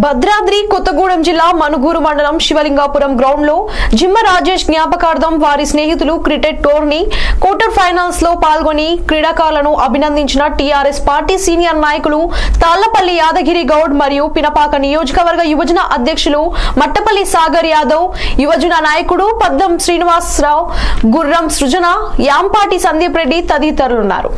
భద్రాద్రి కొత్తగూడెం జిల్లా మనుగూరు మండలం శివలింగాపురం గ్రౌండ్ లో జిమ్మ రాజేష్ జ్ఞాపకార్థం వారి స్నేహితులు క్రికెట్ టోర్నీ క్వార్టర్ ఫైనల్స్ లో పాల్గొని క్రీడాకారులను అభినందించిన టీఆర్ఎస్ పార్టీ సీనియర్ నాయకులు తాళ్లపల్లి యాదగిరి గౌడ్ మరియు పినపాక నియోజకవర్గ యువజన అధ్యక్షులు మట్టపల్లి సాగర్ యాదవ్, యువజన నాయకుడు పద్దం శ్రీనివాసరావు, గుర్రం సృజన, యాంపాటి సందీప్ రెడ్డి తదితరులున్నారు.